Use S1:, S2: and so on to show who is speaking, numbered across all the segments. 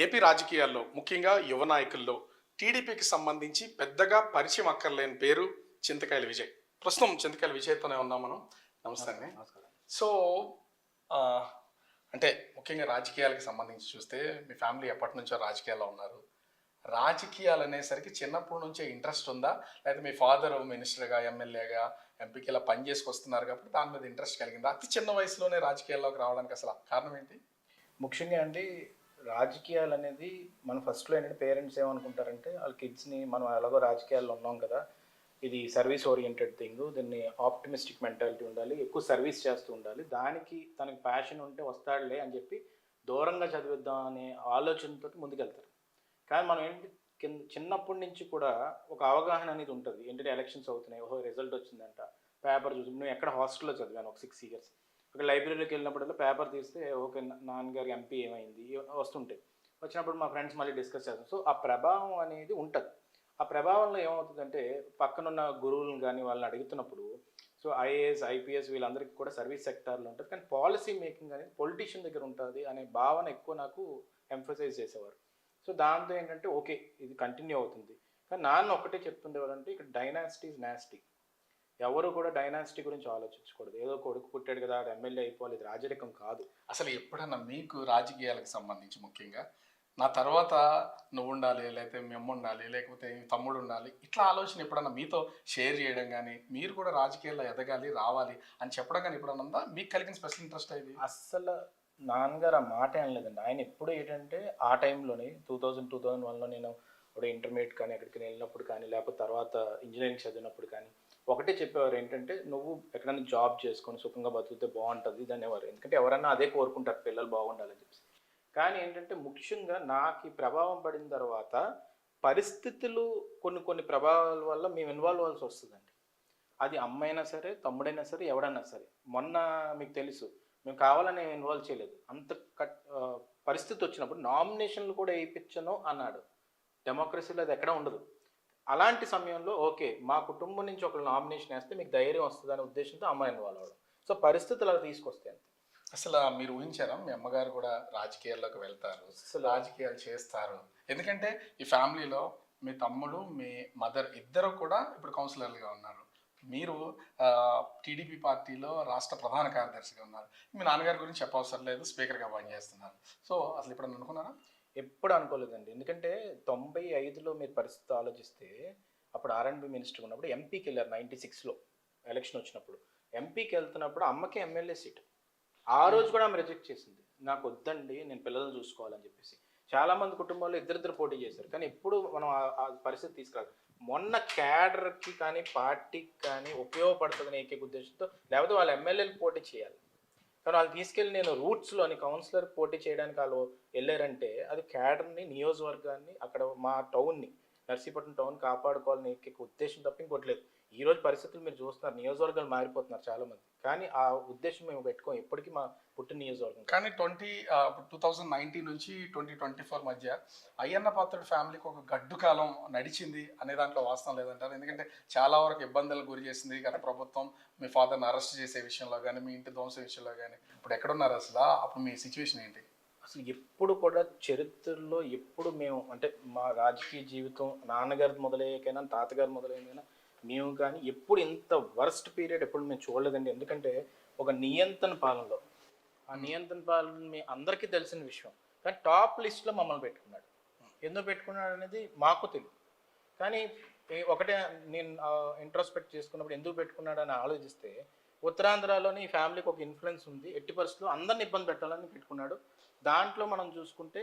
S1: AP రాజకీయాల్లో ముఖ్యంగా యువ నాయకుల్లో టీడీపీకి సంబంధించి పెద్దగా పరిచయం అక్కర్లేని పేరు చింతకాయల విజయ్. ప్రస్తుతం చింతకాయల విజయ్తోనే ఉన్నాం మనం. నమస్తే అండి.
S2: నమస్కారం.
S1: సో ఆ, అంటే ముఖ్యంగా రాజకీయాలకు సంబంధించి చూస్తే మీ ఫ్యామిలీ ఎప్పటి నుంచో రాజకీయాల్లో ఉన్నారు. రాజకీయాలు అనేసరికి చిన్నప్పటి నుంచే ఇంట్రెస్ట్ ఉందా, లేకపోతే మీ ఫాదర్ మినిస్టర్గా, ఎమ్మెల్యేగా, ఎంపీకి ఇలా పని చేసుకొస్తున్నారు కాబట్టి దాని మీద ఇంట్రెస్ట్ కలిగిందా? అతి చిన్న వయసులోనే రాజకీయాల్లోకి రావడానికి అసలు కారణం ఏంటి?
S2: ముఖ్యంగా అండి, రాజకీయాలు అనేది మన ఫస్ట్లో ఏంటంటే పేరెంట్స్ ఏమనుకుంటారంటే వాళ్ళ కిడ్స్ని మనం ఎలాగో రాజకీయాల్లో ఉన్నాం కదా, ఇది సర్వీస్ ఓరియంటెడ్ థింగ్, దీన్ని ఆప్టిమిస్టిక్ మెంటాలిటీ ఉండాలి, ఎక్కువ సర్వీస్ చేస్తూ ఉండాలి, దానికి తనకి ప్యాషన్ ఉంటే వస్తాడులే అని చెప్పి దూరంగా చదివిద్దాం అనే ఆలోచనతో ముందుకెళ్తారు. కానీ మనం ఏంటి చిన్నప్పటి నుంచి కూడా ఒక అవగాహన అనేది ఉంటుంది. ఏంటంటే ఎలక్షన్స్ అవుతున్నాయి, ఓహో రిజల్ట్ వచ్చిందంట, పేపర్ చూసి నువ్వు ఎక్కడ హాస్టల్లో చదివాను ఒక 6 years, ఒక లైబ్రరీలోకి వెళ్ళినప్పుడల్లా పేపర్ తీస్తే ఓకే నాన్నగారి ఎంపీ ఏమైంది వస్తుంటాయి. వచ్చినప్పుడు మా ఫ్రెండ్స్ మళ్ళీ డిస్కస్ చేస్తాం. సో ఆ ప్రభావం అనేది ఉంటుంది. ఆ ప్రభావంలో ఏమవుతుందంటే పక్కనున్న గురువులను కానీ వాళ్ళని అడుగుతున్నప్పుడు సో ఐఏఎస్ ఐపీఎస్ వీళ్ళందరికీ కూడా సర్వీస్ సెక్టార్లో ఉంటుంది, కానీ పాలసీ మేకింగ్ అనేది పొలిటీషియన్ దగ్గర ఉంటుంది అనే భావన ఎక్కువ నాకు ఎంఫసైజ్ చేసేవారు. సో దాంతో ఏంటంటే ఓకే ఇది కంటిన్యూ అవుతుంది. కానీ నాన్న ఒకటే చెప్తుండేవారంటే ఇక్కడ డైనాసిటీ ఈజ్ నాస్టీ. ఎవరు కూడా డైనాసిటీ గురించి ఆలోచించకూడదు. ఏదో కొడుకు పుట్టాడు కదా ఎమ్మెల్యే అయిపోవాలి, ఇది రాజరికం కాదు.
S1: అసలు ఎప్పుడన్నా మీకు రాజకీయాలకు సంబంధించి ముఖ్యంగా నా తర్వాత నువ్వు ఉండాలి, లేకపోతే మీ అమ్మ ఉండాలి, లేకపోతే తమ్ముడు ఉండాలి, ఇట్లా ఆలోచన ఎప్పుడన్నా మీతో షేర్ చేయడం కానీ, మీరు కూడా రాజకీయాల్లో ఎదగాలి రావాలి అని చెప్పడం కానీ ఎప్పుడన్నా ఉందా? మీకు కలిగిన స్పెషల్ ఇంట్రెస్ట్ అయింది?
S2: అస్సలు నాన్నగారు ఆ మాట ఏం లేదండి. ఆయన ఎప్పుడు ఏంటంటే ఆ టైంలోనే 2001లో నేను ఇప్పుడు ఇంటర్మీడియట్ కానీ ఎక్కడికి వెళ్ళినప్పుడు కానీ, లేకపోతే తర్వాత ఇంజనీరింగ్ చదివినప్పుడు కానీ ఒకటే చెప్పేవారు, ఏంటంటే నువ్వు ఎక్కడైనా జాబ్ చేసుకొని సుఖంగా బతికితే బాగుంటుంది ఇది అనేవారు. ఎందుకంటే ఎవరన్నా అదే కోరుకుంటారు, పిల్లలు బాగుండాలని చెప్పి. కానీ ఏంటంటే ముఖ్యంగా నాకు ఈ ప్రభావం పడిన తర్వాత పరిస్థితులు కొన్ని ప్రభావాల వల్ల మేము ఇన్వాల్వ్ అవ్వాల్సి వస్తుందండి. అది అమ్మైనా సరే, తమ్ముడైనా సరే, ఎవడైనా సరే. మొన్న మీకు తెలుసు మేము కావాలని ఇన్వాల్వ్ చేయలేదు. అంత పరిస్థితి వచ్చినప్పుడు నామినేషన్లు కూడా వేయించను అన్నాడు. డెమోక్రసీలో అది ఎక్కడ ఉండదు. అలాంటి సమయంలో ఓకే మా కుటుంబం నుంచి ఒకరు నామినేషన్ వేస్తే మీకు ధైర్యం వస్తుంది అనే ఉద్దేశంతో అమ్మాయి ఇన్వాల్వ్ అవ్వడం. సో పరిస్థితులు అలా తీసుకొస్తాయి అంతే.
S1: అసలు మీరు ఊహించారా మీ అమ్మగారు కూడా రాజకీయాల్లోకి వెళ్తారు, అసలు రాజకీయాలు చేస్తారు? ఎందుకంటే ఈ ఫ్యామిలీలో మీ తమ్ముడు మీ మదర్ ఇద్దరు కూడా ఇప్పుడు కౌన్సిలర్లుగా ఉన్నారు. మీరు టీడీపీ పార్టీలో రాష్ట్ర ప్రధాన కార్యదర్శిగా ఉన్నారు. మీ నాన్నగారి గురించి చెప్పవసరం లేదు, స్పీకర్గా పనిచేస్తున్నారు. సో అసలు ఇప్పుడు అనుకున్నారా?
S2: ఎప్పుడు అనుకోలేదండి. ఎందుకంటే 95లో మీరు పరిస్థితి ఆలోచిస్తే అప్పుడు ఆర్ఎండ్బి మినిస్టర్ ఉన్నప్పుడు ఎంపీకి వెళ్ళారు. 96లో ఎలక్షన్ వచ్చినప్పుడు ఎంపీకి వెళ్తున్నప్పుడు అమ్మకి ఎమ్మెల్యే సీట్. ఆ రోజు కూడా ఆమె రిజెక్ట్ చేసింది. నాకు వద్దండి, నేను పిల్లల్ని చూసుకోవాలని చెప్పేసి. చాలామంది కుటుంబాల్లో ఇద్దరిద్దరు పోటీ చేశారు, కానీ ఎప్పుడు మనం ఆ పరిస్థితి తీసుకురాలి. మొన్న క్యాడర్కి కానీ పార్టీకి కానీ ఉపయోగపడుతుందని ఏకైక ఉద్దేశంతో, లేకపోతే వాళ్ళ ఎమ్మెల్యేలు పోటీ చేయాలి. కానీ వాళ్ళు తీసుకెళ్ళి నేను రూట్స్లోని కౌన్సిలర్ పోటీ చేయడానికి వాళ్ళు వెళ్ళారంటే అది క్యాడర్ని, నియోజకవర్గాన్ని, అక్కడ మా టౌన్ని, నర్సీపట్నం టౌన్ కాపాడుకోవాలని ఏకైక ఉద్దేశం తప్ప ఇంకోట్లేదు. ఈరోజు పరిస్థితులు మీరు చూస్తున్నారు, నియోజకవర్గాలు మారిపోతున్నారు చాలామంది, కానీ ఆ ఉద్దేశం మేము పెట్టుకోం ఎప్పటికీ మా పుట్టిన నియోజకవర్గం.
S1: కానీ 2019 నుంచి 2024 మధ్య అయ్యన్న పాత్రుడు ఫ్యామిలీకి ఒక గడ్డు కాలం నడిచింది అనే దాంట్లో వాస్తవం లేదంటారు? ఎందుకంటే చాలా వరకు ఇబ్బందులకు గురి చేసింది గత ప్రభుత్వం, మీ ఫాదర్ని అరెస్ట్ చేసే విషయంలో కానీ, మీ ఇంటి ధ్వంసం విషయంలో కానీ. ఇప్పుడు ఎక్కడున్నారు అసలు? అప్పుడు మీ సిచ్యువేషన్ ఏంటి?
S2: అసలు ఎప్పుడు కూడా చరిత్రలో ఎప్పుడు మేము అంటే మా రాజకీయ జీవితం నాన్నగారు మొదలయ్యాకైనా తాతగారు మొదలైనా మేము కానీ ఎప్పుడు ఇంత వర్స్ట్ పీరియడ్ ఎప్పుడు మేము చూడలేదండి. ఎందుకంటే ఒక నియంత్రణ పాలనలో, ఆ నియంత్రణ పాలన మీ అందరికీ తెలిసిన విషయం, కానీ టాప్ లిస్ట్లో మమ్మల్ని పెట్టుకున్నాడు. ఎందుకు పెట్టుకున్నాడు అనేది మాకు తెలియదు. కానీ ఒకటే నేను ఇంట్రోస్పెక్ట్ చేసుకున్నప్పుడు ఎందుకు పెట్టుకున్నాడు అని ఆలోచిస్తే, ఉత్తరాంధ్రలోని ఫ్యామిలీకి ఒక ఇన్ఫ్లుయెన్స్ ఉంది, ఎట్టి పరిస్థితుల్లో అందరిని ఇబ్బంది పెట్టాలని పెట్టుకున్నాడు. దాంట్లో మనం చూసుకుంటే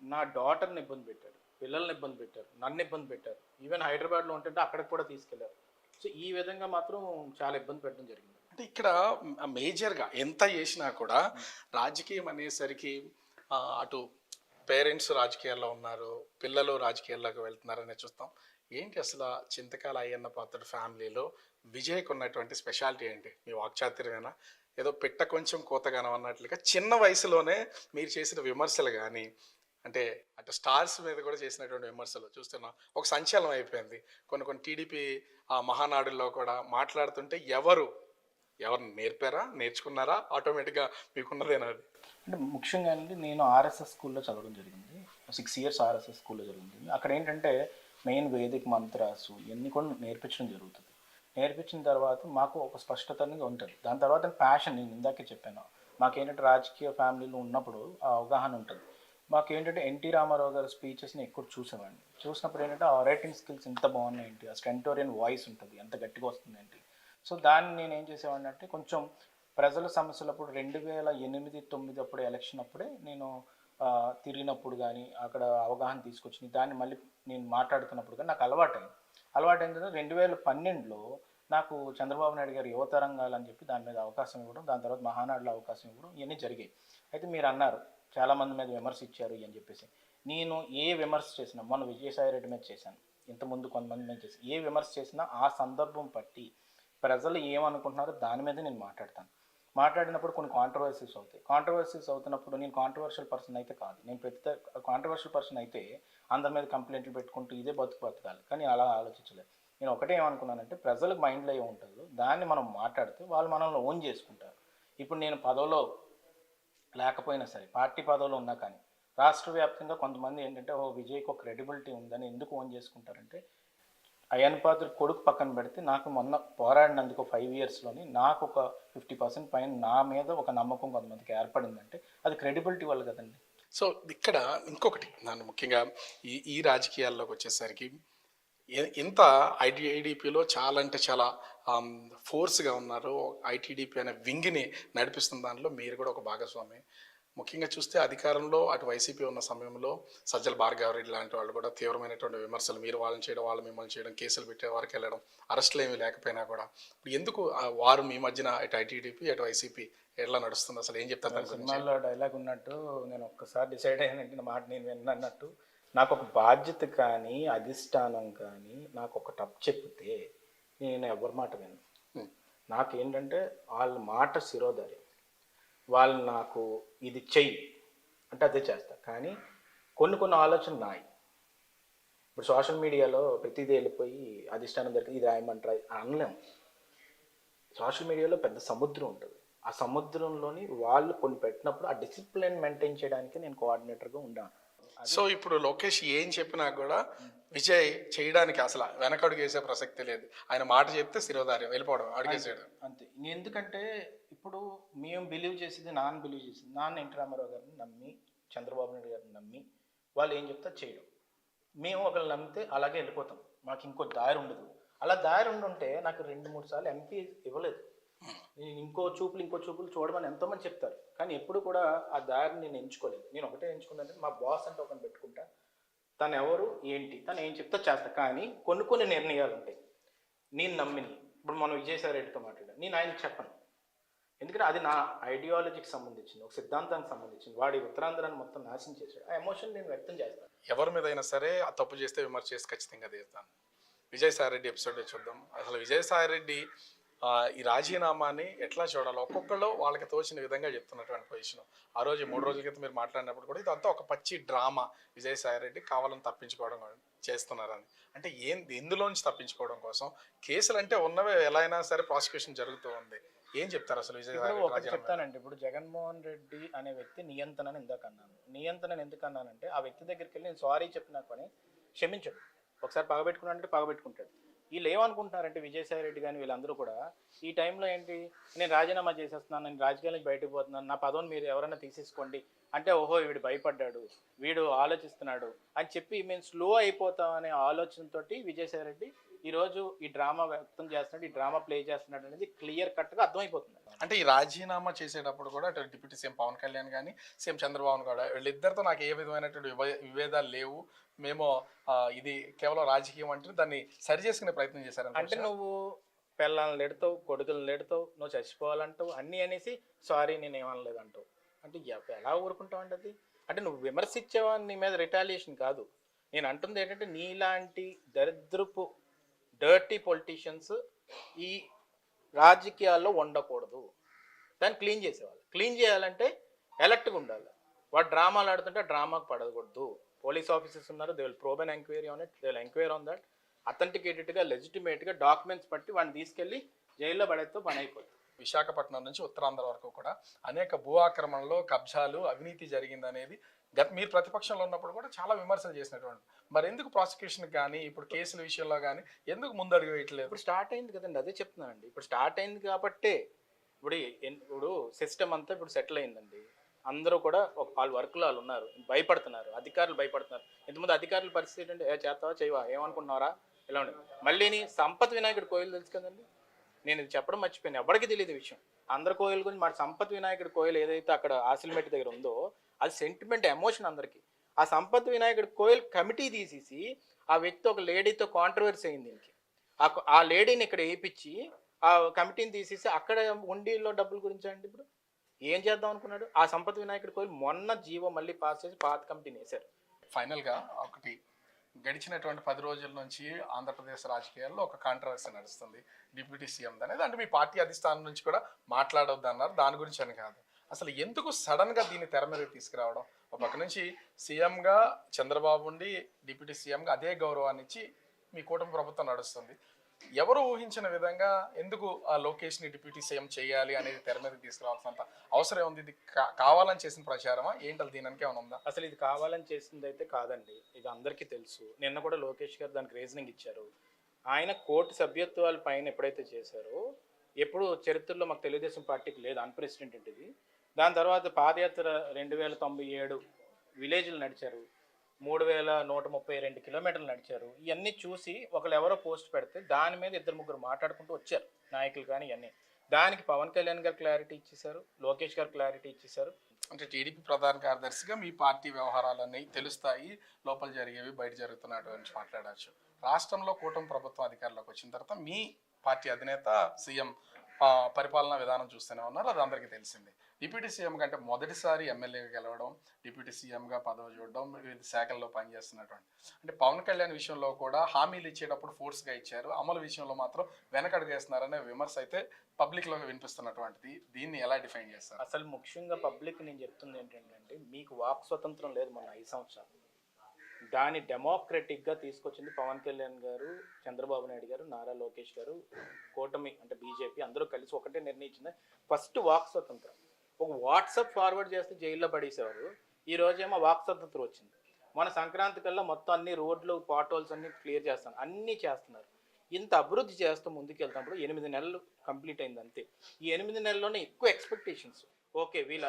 S2: నా డాటర్ని ఇబ్బంది పెట్టాడు, పిల్లల్ని ఇబ్బంది పెట్టారు, నన్ను ఇబ్బంది పెట్టారు, ఈవెన్ హైదరాబాద్లో ఉంటుంటే అక్కడికి కూడా తీసుకెళ్లారు. సో ఈ విధంగా మాత్రం చాలా ఇబ్బంది పెట్టడం జరిగింది.
S1: అంటే ఇక్కడ మేజర్గా ఎంత చేసినా కూడా రాజకీయం అనేసరికి అటు పేరెంట్స్ రాజకీయాల్లో ఉన్నారు, పిల్లలు రాజకీయాల్లోకి వెళ్తున్నారనే చూస్తాం. ఏంటి అసలు చింతకాయల అయ్యన్న పాత్రుడు ఫ్యామిలీలో విజయ్కి ఉన్నటువంటి స్పెషాలిటీ ఏంటి? మీ వాక్చాతుర్యమేనా? ఏదో పిట్ట కొంచెం కోతగానం అన్నట్లుగా చిన్న వయసులోనే మీరు చేసిన విమర్శలు కానీ, అంటే అటు స్టార్స్ మీద కూడా చేసినటువంటి విమర్శలు చూస్తున్నాం, ఒక సంచలనం అయిపోయింది. కొన్ని టీడీపీ మహానాడుల్లో కూడా మాట్లాడుతుంటే ఎవరు నేర్పారా, నేర్చుకున్నారా, ఆటోమేటిక్గా మీకున్నదేనా అది?
S2: అంటే ముఖ్యంగా అండి నేను ఆర్ఎస్ఎస్ స్కూల్లో చదవడం జరిగింది. 6 ఇయర్స్ ఆర్ఎస్ఎస్ స్కూల్లో జరిగింది. అక్కడ ఏంటంటే మెయిన్ వేదిక మంత్రాసు ఇవన్నీ కూడా నేర్పించడం జరుగుతుంది. నేర్పించిన తర్వాత మాకు ఒక స్పష్టత అనేది ఉంటుంది. దాని తర్వాత ప్యాషన్ నేను ఇందాకే చెప్పాను. మాకేంటంటే రాజకీయ ఫ్యామిలీలో ఉన్నప్పుడు ఆ అవగాహన ఉంటుంది. మాకేంటంటే ఎన్టీ రామారావు గారి స్పీచెస్ని ఎక్కువ చూసేవాడిని. చూసినప్పుడు ఏంటంటే ఆ రైటింగ్ స్కిల్స్ ఎంత బాగున్నాయి ఏంటి, ఆ స్టెంటోరియన్ వాయిస్ ఉంటుంది ఎంత గట్టిగా వస్తుంది ఏంటి. సో దాన్ని నేను ఏం చేసేవాడిని అంటే కొంచెం ప్రజల సమస్యలప్పుడు 2008, 9 అప్పుడు ఎలక్షన్ అప్పుడే నేను తిరిగినప్పుడు కానీ అక్కడ అవగాహన తీసుకొచ్చింది దాన్ని మళ్ళీ నేను మాట్లాడుతున్నప్పుడు కానీ నాకు అలవాటైంది 2012లో నాకు చంద్రబాబు నాయుడు గారు యువతరంగాలు అని చెప్పి దాని మీద అవకాశం ఇవ్వడం, దాని తర్వాత మహానాడులో అవకాశం ఇవ్వడం ఇవన్నీ జరిగాయి. అయితే మీరు అన్నారు చాలామంది మీద విమర్శ ఇచ్చారు అని చెప్పేసి. నేను ఏ విమర్శ చేసినా మొన్న విజయసాయి రెడ్డి మీద చేశాను, ఇంతకుముందు కొంతమంది మీద చేశాను. ఏ విమర్శ చేసినా ఆ సందర్భం బట్టి ప్రజలు ఏమనుకుంటున్నారో దాని మీద నేను మాట్లాడినప్పుడు కొన్ని కాంట్రవర్సీస్ అవుతున్నప్పుడు నేను కాంట్రవర్షియల్ పర్సన్ అయితే కాదు. నేను ప్రతి కాంట్రవర్షియల్ పర్సన్ అయితే అందరి మీద కంప్లైంట్లు పెట్టుకుంటూ ఇదే బతకాలి. కానీ అలా ఆలోచించలేదు. నేను ఒకటే ఏమనుకున్నానంటే ప్రజలకు మైండ్లో ఏముంటుందో దాన్ని మనం మాట్లాడితే వాళ్ళు మనల్ని ఓన్ చేసుకుంటారు. ఇప్పుడు నేను పదవిలో లేకపోయినా సరే, పార్టీ పదవిలో ఉన్నా కానీ రాష్ట్ర వ్యాప్తంగా కొంతమంది ఏంటంటే విజయ్కి ఒక క్రెడిబిలిటీ ఉందని ఎందుకు ఓన్ చేసుకుంటారంటే అయ్యన్ పాత్ర కొడుకు పక్కన పెడితే నాకు మొన్న పోరాడినందుకు 5 ఇయర్స్లోని నాకు ఒక 50% పైన నా మీద ఒక నమ్మకం కొంతమందికి ఏర్పడిందంటే అది క్రెడిబిలిటీ వల్ల కదండి.
S1: సో ఇక్కడ ఇంకొకటి నన్ను ముఖ్యంగా ఈ రాజకీయాల్లోకి వచ్చేసరికి ఎంత ఐటీడీపీలో చాలా అంటే చాలా ఫోర్స్గా ఉన్నారు. ఐటీడీపీ అనే వింగ్ని నడిపిస్తున్న దాంట్లో మీరు కూడా ఒక భాగస్వామి. ముఖ్యంగా చూస్తే అధికారంలో అటు వైసీపీ ఉన్న సమయంలో సజ్జల భార్గవరెడ్డి లాంటి వాళ్ళు కూడా తీవ్రమైనటువంటి విమర్శలు, మీరు వాళ్ళని చేయడం వాళ్ళు మిమ్మల్ని చేయడం, కేసులు పెట్టే వారికి వెళ్ళడం, అరెస్టులు ఏమీ లేకపోయినా కూడా ఎందుకు వారు మీ మధ్యన ఇటు ఐటీడీపీ అటు వైసీపీ ఎట్లా నడుస్తుంది, అసలు ఏం చెప్తారు?
S2: సినిమాల్లో డైలాగ్ ఉన్నట్టు నేను ఒక్కసారి డిసైడ్ అయ్యానంటే నా మాట నేను విన్నట్టు నాకు ఒక బాధ్యత కానీ అధిష్టానం కానీ నాకు ఒక టప్ చెప్తే నేను ఎవరి మాట విన్ను. నాకేంటంటే వాళ్ళ మాట శిరోధారి. వాళ్ళు నాకు ఇది చెయ్యి అంటే అదే చేస్తా. కానీ కొన్ని ఆలోచనలు నాయి. ఇప్పుడు సోషల్ మీడియాలో ప్రతిదీ వెళ్ళిపోయి అధిష్టానం దగ్గర ఇది రాయమంటారా అనలేము. సోషల్ మీడియాలో పెద్ద సముద్రం ఉంటుంది. ఆ సముద్రంలోని వాళ్ళు కొన్ని పెట్టినప్పుడు ఆ డిసిప్లిన్ మెయింటైన్ చేయడానికి నేను కోఆర్డినేటర్గా ఉన్నాను.
S1: సో ఇప్పుడు లోకేష్ ఏం చెప్పినా కూడా విజయ్ చేయడానికి అసలు వెనకడుగు వేసే ప్రసక్తి లేదు. ఆయన మాట చెప్తే శిరోధార్యం వెళ్ళిపోవడం, అడిగేసేయడం
S2: అంతే. ఎందుకంటే ఇప్పుడు మేము బిలీవ్ చేసేది నాన్న ఎన్టీ రామారావు గారిని నమ్మి, చంద్రబాబు నాయుడు గారిని నమ్మి వాళ్ళు ఏం చెప్తా చేయడం. మేము ఒకళ్ళు నమ్మితే అలాగే వెళ్ళిపోతాం. మాకు ఇంకో దారి ఉండదు. అలా దారి ఉండుంటే నాకు 2-3 సార్లు ఎంపీ ఇవ్వలేదు. ఇంకో చూపులు చూడమని ఎంతోమంది చెప్తారు. కానీ ఎప్పుడు కూడా ఆ దారిని నేను ఎంచుకోలేదు. నేను ఒకటే ఎంచుకున్నానంటే మా బాస్ అంటే ఒకరిని పెట్టుకుంటా, తను ఎవరు ఏంటి తను ఏం చెప్తా చేస్తా. కానీ కొన్ని నిర్ణయాలు ఉంటాయి నేను నమ్మిని. ఇప్పుడు మనం విజయసాయి రెడ్డితో మాట్లాడాను, నేను ఆయనకు చెప్పను. ఎందుకంటే అది నా ఐడియాలజీకి సంబంధించింది, ఒక సిద్ధాంతానికి సంబంధించింది. వాడి ఉత్తరాంధ్రాన్ని మొత్తం నాశనం చేశాడు. ఆ ఎమోషన్ నేను వ్యక్తం చేస్తాను.
S1: ఎవరి మీద అయినా సరే ఆ తప్పు చేస్తే విమర్శ చేసి ఖచ్చితంగా తీస్తాను. విజయసాయి రెడ్డి ఎపిసోడ్ చూద్దాం. అసలు విజయసాయి రెడ్డి ఈ రాజీనామాని ఎట్లా చూడాలి? ఒక్కొక్కళ్ళు వాళ్ళకి తోచిన విధంగా చెప్తున్నటువంటి పొజిషన్. ఆ రోజు 3 రోజుల క్రితం మీరు మాట్లాడినప్పుడు కూడా ఇదంతా ఒక పచ్చి డ్రామా, విజయసాయి రెడ్డి కావాలని తప్పించుకోవడం చేస్తున్నారని. అంటే ఎందులోంచి తప్పించుకోవడం కోసం? కేసులు అంటే ఉన్నవే ఎలా అయినా సరే ప్రాసిక్యూషన్ జరుగుతూ ఉంది. ఏం చెప్తారు అసలు విజయసాయి రెడ్డి?
S2: చెప్తానండి. ఇప్పుడు జగన్మోహన్ రెడ్డి అనే వ్యక్తి నియంత్రణని ఇందాక అన్నాను. నియంత్రణ ఎందుకు అన్నానంటే ఆ వ్యక్తి దగ్గరికి వెళ్ళి నేను సారీ చెప్పినా కానీ క్షమించడు. ఒకసారి పగబెట్టుకున్నాడంటే పగబెట్టుకుంటాడు. వీళ్ళు ఏమనుకుంటున్నారంటే విజయసాయి రెడ్డి కానీ వీళ్ళందరూ కూడా ఈ టైంలో ఏంటి, నేను రాజీనామా చేసేస్తున్నాను, నేను రాజకీయాల నుంచి బయటకు పోతున్నాను, నా పదవిని మీరు ఎవరైనా తీసేసుకోండి అంటే ఓహో వీడు భయపడ్డాడు, వీడు ఆలోచిస్తున్నాడు అని చెప్పి మేము స్లో అయిపోతామనే ఆలోచనతో విజయసాయి రెడ్డి ఈరోజు ఈ డ్రామా వ్యక్తం చేస్తున్నాడు, ఈ డ్రామా ప్లే చేస్తున్నాడు అనేది క్లియర్ కట్గా అర్థమైపోతుంది.
S1: అంటే ఈ రాజీనామా చేసేటప్పుడు కూడా అటు డిప్యూటీ సీఎం పవన్ కళ్యాణ్ కానీ సీఎం చంద్రబాబు కూడా వీళ్ళిద్దరితో నాకు ఏ విధమైనటువంటి విభేదాలు లేవు, మేము ఇది కేవలం రాజకీయం అంటే దాన్ని సరి చేసుకునే ప్రయత్నం చేశారు.
S2: అంటే నువ్వు పిల్లల్ని నెడతావు, కొడుకులను నెడతావు, నువ్వు చచ్చిపోవాలంటావు, అన్నీ అనేసి సారీ నేను ఏమనలేదు అంటావు. అంటే ఎలా ఊరుకుంటావు అంటే అది అంటే నువ్వు విమర్శించేవా, నీ మీద రిటాలియేషన్ కాదు. నేను అంటుంది ఏంటంటే నీలాంటి దరిద్రపు డర్టీ పొలిటీషియన్స్ ఈ రాజకీయాల్లో ఉండకూడదు. దాన్ని క్లీన్ చేసేవాళ్ళు. క్లీన్ చేయాలంటే ఎలర్ట్గా ఉండాలి. వాడు డ్రామాలు ఆడుతుంటే డ్రామాకు పడకూడదు. పోలీస్ ఆఫీసర్స్ ఉన్నారు, they will probe and enquiry on it, they will enquiry on that. అథెంటికేటెడ్గా లెజిటిమేట్గా డాక్యుమెంట్స్ పట్టి వాడిని తీసుకెళ్ళి జైల్లో పడేతో పని అయిపోతుంది.
S1: విశాఖపట్నం నుంచి ఉత్తరాంధ్ర వరకు కూడా అనేక భూ ఆక్రమణలో కబ్జాలు అవినీతి జరిగిందనేది మీరు ప్రతిపక్షంలో ఉన్నప్పుడు కూడా చాలా విమర్శలు చేసినటువంటి, మరి ఎందుకు ప్రాసిక్యూషన్ కానీ ఇప్పుడు కేసుల విషయంలో కానీ ఎందుకు ముందడుగు వేయట్లేదు?
S2: ఇప్పుడు స్టార్ట్ అయింది కదండి, అదే చెప్తున్నానండి. ఇప్పుడు స్టార్ట్ అయింది కాబట్టే ఇప్పుడు సిస్టమ్ అంతా ఇప్పుడు సెటిల్ అయిందండి. అందరూ కూడా వాళ్ళ వర్క్లో వాళ్ళు ఉన్నారు, భయపడుతున్నారు, అధికారులు భయపడుతున్నారు. ఇంతకుముందు అధికారుల పరిస్థితి ఏంటంటే చేస్తావా చేయవా ఏమనుకుంటున్నారా ఇలా ఉండే. మళ్ళీని సంపత్ వినాయకుడి కోయిల్ తెలుసు కదండి, నేను ఇది చెప్పడం మర్చిపోయాను, ఎవరికి తెలియదు ఈ విషయం. అందరి కోయిల్ గురించి మన సంపత్ వినాయకుడి కోయిల్ ఏదైతే అక్కడ ఆసిల్మెట్ దగ్గర ఉందో అది సెంటిమెంట్ ఎమోషన్ అందరికీ. ఆ సంపత్ వినాయకుడి కోయిల్ కమిటీ తీసేసి ఆ వ్యక్తి ఒక లేడీతో కాంట్రవర్సీ అయింది దీనికి. ఆ లేడీని ఇక్కడ వేయించి ఆ కమిటీని తీసేసి అక్కడ ఉండిలో డబ్బుల గురించి అండి ఇప్పుడు ఏం చేద్దాం అనుకున్నాడు. ఆ సంపత్ వినాయకుడి కోయిల్ మొన్న జీవో మళ్ళీ పాస్ చేసి పాత కమిటీని వేశారు.
S1: ఫైనల్గా ఒకటి, గడిచినటువంటి 10 రోజుల నుంచి ఆంధ్రప్రదేశ్ రాజకీయాల్లో ఒక కాంట్రవర్సీ నడుస్తుంది డిప్యూటీ సీఎం అనేది. అంటే మీ పార్టీ అధిష్టానం నుంచి కూడా మాట్లాడొద్దు అన్నారు, దాని గురించి అని కాదు, అసలు ఎందుకు సడన్గా దీన్ని తెర మీద తీసుకురావడం? ఒక పక్క నుంచి సీఎంగా చంద్రబాబు ఉండి డిప్యూటీ సీఎంగా అదే గౌరవాన్ని ఇచ్చి మీ కూటమి ప్రభుత్వం నడుస్తుంది. ఎవరు ఊహించిన విధంగా ఎందుకు ఆ లోకేష్ని డిప్యూటీ సీఎం చేయాలి అనేది తెర మీద తీసుకురావాల్సినంత అవసరం ఉంది? ఇది కావాలని చేసిన ప్రచారమా ఏంటది? దీనికి ఏమైనా ఉందా?
S2: అసలు ఇది కావాలని చేసింది అయితే కాదండి, ఇది అందరికీ తెలుసు. నిన్న కూడా లోకేష్ గారు దానికి రీజనింగ్ ఇచ్చారు. ఆయన కోర్టు సభ్యత్వాల పైన ఎప్పుడైతే చేశారో, ఎప్పుడు చరిత్రలో మాకు తెలుగుదేశం పార్టీకి లేదు, అన్ప్రెసిడెంటెడ్ ఇది. దాని తర్వాత పాదయాత్ర 2097 విలేజ్లు నడిచారు, 3132 కిలోమీటర్లు నడిచారు. ఇవన్నీ చూసి ఒకళ్ళు ఎవరో పోస్ట్ పెడితే దాని మీద 2-3 మాట్లాడుకుంటూ వచ్చారు నాయకులు కానీ ఇవన్నీ. దానికి పవన్ కళ్యాణ్ గారు క్లారిటీ ఇచ్చేశారు, లోకేష్ గారు క్లారిటీ ఇచ్చేశారు.
S1: అంటే టీడీపీ ప్రధాన కార్యదర్శిగా మీ పార్టీ వ్యవహారాలన్నీ తెలుస్తాయి, లోపల జరిగేవి బయట జరుగుతున్నట్టు గురించి మాట్లాడచ్చు. రాష్ట్రంలో కూటమి ప్రభుత్వం అధికారంలోకి వచ్చిన తర్వాత మీ పార్టీ అధినేత సీఎం పరిపాలనా విధానం చూస్తూనే ఉన్నారు, అది అందరికీ తెలిసింది. డిప్యూటీ సీఎం కంటే మొదటిసారి ఎమ్మెల్యేగా గెలవడం, డిప్యూటీ సీఎంగా పదవి చూడడం, వివిధ శాఖల్లో పనిచేస్తున్నటువంటి, అంటే పవన్ కళ్యాణ్ విషయంలో కూడా హామీలు ఇచ్చేటప్పుడు ఫోర్స్గా ఇచ్చారు, అమలు విషయంలో మాత్రం వెనకడుగు వేస్తున్నారనే విమర్శ అయితే పబ్లిక్లో వినిపిస్తున్నటువంటిది. దీన్ని ఎలా డిఫైన్ చేస్తారు?
S2: అసలు ముఖ్యంగా పబ్లిక్ నేను చెప్తుంది ఏంటంటే, మీకు వాక్ స్వతంత్రం లేదు మొన్న 5 సంవత్సరాలు. దాన్ని డెమోక్రటిక్గా తీసుకొచ్చింది పవన్ కళ్యాణ్ గారు, చంద్రబాబు నాయుడు గారు, నారా లోకేష్ గారు, కూటమి అంటే బీజేపీ అందరూ కలిసి ఒకటే నిర్ణయించింది. ఫస్ట్ వాక్ స్వతంత్రం. ఒక వాట్సాప్ ఫార్వర్డ్ చేస్తే జైల్లో పడేసేవారు, ఈ రోజేమో వాక్ స్వతంత్రం వచ్చింది. మన సంక్రాంతి కల్లా మొత్తం అన్ని రోడ్లు పాట్ హోల్స్ అన్ని క్లియర్ చేస్తాను, అన్నీ చేస్తున్నారు. ఇంత అభివృద్ధి చేస్తూ ముందుకెళ్తున్నప్పుడు 8 నెలలు కంప్లీట్ అయింది అంతే. ఈ 8 నెలల్లోనే ఎక్కువ ఎక్స్పెక్టేషన్స్. ఓకే వీళ్ళ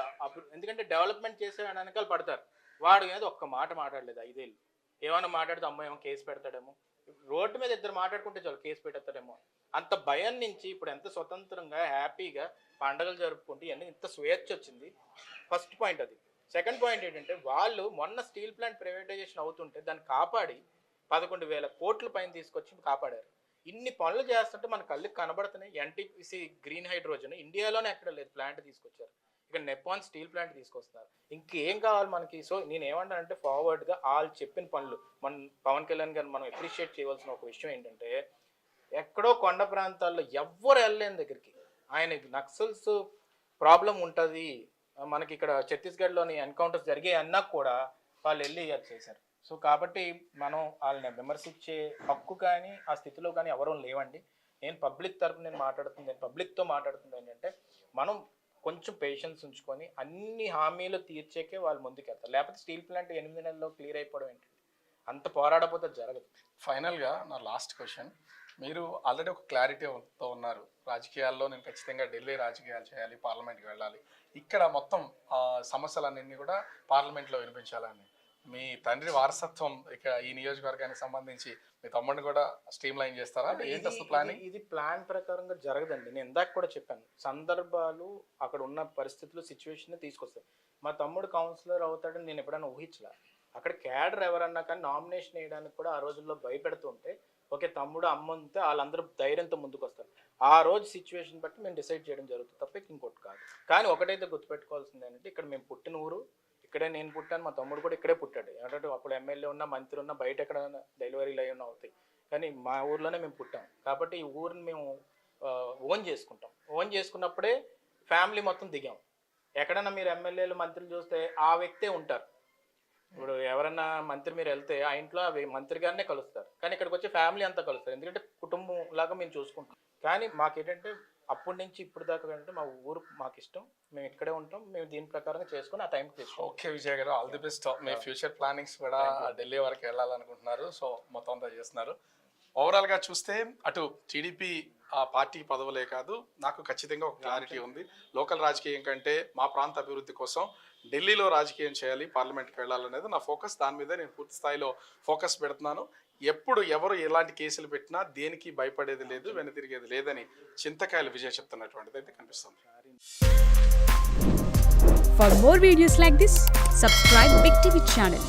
S2: ఎందుకంటే డెవలప్మెంట్ చేసే వెనకాల పడతారు. వాడు ఏదో ఒక్క మాట మాట్లాడలేదు 5 ఏళ్ళు. ఏమైనా మాట్లాడితే అమ్మాయి ఏమో కేసు పెడతాడేమో, రోడ్డు మీద 2 మాట్లాడుకుంటే చాలు కేసు పెట్టేస్తాడేమో. అంత భయం నుంచి ఇప్పుడు ఎంత స్వతంత్రంగా హ్యాపీగా పండుగలు జరుపుకుంటూ ఇవన్నీ ఇంత స్వేచ్ఛ వచ్చింది. ఫస్ట్ పాయింట్ అది. సెకండ్ పాయింట్ ఏంటంటే, వాళ్ళు మొన్న స్టీల్ ప్లాంట్ ప్రైవేటైజేషన్ అవుతుంటే దాన్ని కాపాడి 11,000 కోట్ల పైన తీసుకొచ్చి కాపాడారు. ఇన్ని పనులు చేస్తుంటే మన కళ్ళకి కనబడుతున్నాయి. ఎన్టీపీసీ గ్రీన్ హైడ్రోజన్ ఇండియాలోనే ఎక్కడ లేదు, ప్లాంట్ తీసుకొచ్చారు. ఇక్కడ నెపాన్ స్టీల్ ప్లాంట్ తీసుకొస్తున్నారు. ఇంకేం కావాలి మనకి? సో నేను ఏమంటానంటే, ఫార్వర్డ్గా వాళ్ళు చెప్పిన పనులు మన పవన్ కళ్యాణ్ గారిని మనం అప్రిషియేట్ చేయవలసిన ఒక విషయం ఏంటంటే, ఎక్కడో కొండ ప్రాంతాల్లో ఎవ్వరు వెళ్ళలేని దగ్గరికి ఆయన నక్సల్స్ ప్రాబ్లం ఉంటుంది, మనకి ఇక్కడ ఛత్తీస్గఢ్లోని ఎన్కౌంటర్స్ జరిగాయి అన్నా కూడా వాళ్ళు వెళ్ళి అది చేశారు. సో కాబట్టి మనం వాళ్ళని విమర్శించే హక్కు కానీ ఆ స్థితిలో కానీ ఎవరూ లేవండి. నేను పబ్లిక్ తరపున నేను పబ్లిక్తో మాట్లాడుతుంది ఏంటంటే, మనం కొంచెం పేషెన్స్ ఉంచుకొని అన్ని హామీలు తీర్చేకే వాళ్ళు ముందుకెళ్తారు. లేకపోతే స్టీల్ ప్లాంట్ 8 నెలల్లో క్లియర్ అయిపోవడం ఏంటంటే, అంత పోరాడపోతే జరగదు.
S1: ఫైనల్గా నా లాస్ట్ క్వశ్చన్, మీరు ఆల్రెడీ ఒక క్లారిటీతో ఉన్నారు, రాజకీయాల్లో నేను ఖచ్చితంగా ఢిల్లీ రాజకీయాలు చేయాలి, పార్లమెంట్కి వెళ్ళాలి, ఇక్కడ మొత్తం సమస్యలన్నీ కూడా పార్లమెంట్లో వినిపించాలని. మీ తండ్రి వారసత్వం ఇక ఈ నియోజకవర్గానికి సంబంధించి మీ తమ్ముడిని కూడా స్ట్రీమ్ లైన్ చేస్తారా? ఏంటి అసలు ప్లానింగ్?
S2: ఇది ప్లాన్ ప్రకారంగా జరగదండి. నేను ఇందాక కూడా చెప్పాను, సందర్భాలు అక్కడ ఉన్న పరిస్థితులు సిచ్యువేషన్ తీసుకొస్తాయి. మా తమ్ముడు కౌన్సిలర్ అవుతాడని నేను ఎప్పుడైనా ఊహించలే. అక్కడ క్యాడర్ ఎవరన్నా కానీ నామినేషన్ వేయడానికి కూడా ఆ రోజుల్లో భయపెడుతుంటే, ఓకే తమ్ముడు అమ్మ ఉంటే వాళ్ళందరూ ధైర్యంతో ముందుకు వస్తారు. ఆ రోజు సిచ్యువేషన్ బట్టి మేము డిసైడ్ చేయడం జరుగుతుంది తప్ప ఇంకోటి కాదు. కానీ ఒకటైతే గుర్తుపెట్టుకోవాల్సింది ఏంటంటే, ఇక్కడ మేము పుట్టిన ఊరు, ఇక్కడే నేను పుట్టాను, మా తమ్ముడు కూడా ఇక్కడే పుట్టాడు. ఏంటంటే అప్పుడు ఎమ్మెల్యే ఉన్నా, మంత్రి ఉన్నా, బయట ఎక్కడ డెలివరీలు అయి ఉన్నా అవుతాయి, కానీ మా ఊర్లోనే మేము పుట్టాం. కాబట్టి ఈ ఊరిని మేము ఓన్ చేసుకుంటాం. ఓన్ చేసుకున్నప్పుడే ఫ్యామిలీ మొత్తం దిగాం. ఎక్కడన్నా మీరు ఎమ్మెల్యేలు మంత్రులు చూస్తే ఆ వ్యక్తే ఉంటారు. ఇప్పుడు ఎవరన్నా మంత్రి మీరు వెళ్తే ఆ ఇంట్లో మంత్రి గారినే కలుస్తారు, కానీ ఇక్కడికి వచ్చే ఫ్యామిలీ అంతా కలుస్తారు. ఎందుకంటే కుటుంబం లాగా మేము చూసుకుంటాం. కానీ మాకేంటంటే అప్పటి నుంచి ఇప్పుడు దాకా అంటే మా ఊరు మాకు ఇష్టం, మేము ఇక్కడే ఉంటాం, మేము దీని ప్రకారంగా చేసుకుని ఆ టైంకి తెచ్చుకోం.
S1: ఓకే విజయ్ గారు, all the best. Me future plannings కూడా ఢిల్లీ వరకు వెళ్ళాలనుకుంటున్నారు, సో మొత్తం అంతా చేస్తున్నారు. ఓవరాల్గా చూస్తే అటు టీడీపీ ఆ పార్టీ పదవులే కాదు, నాకు ఖచ్చితంగా ఒక క్లారిటీ ఉంది. లోకల్ రాజకీయం కంటే మా ప్రాంత అభివృద్ధి కోసం ఢిల్లీలో రాజకీయం చేయాలి, పార్లమెంట్కి వెళ్ళాలనేది నా ఫోకస్. దాని మీద నేను పూర్తి స్థాయిలో ఫోకస్ పెడుతున్నాను. ఎప్పుడు ఎవరు ఎలాంటి కేసులు పెట్టినా దేనికి భయపడేది లేదు, వెనుతిరిగేది లేదని చింతకాయల విజయ్ చెప్తున్నటువంటిది అయితే కనిపిస్తుంది.
S3: For more videos like this, subscribe Big TV channel.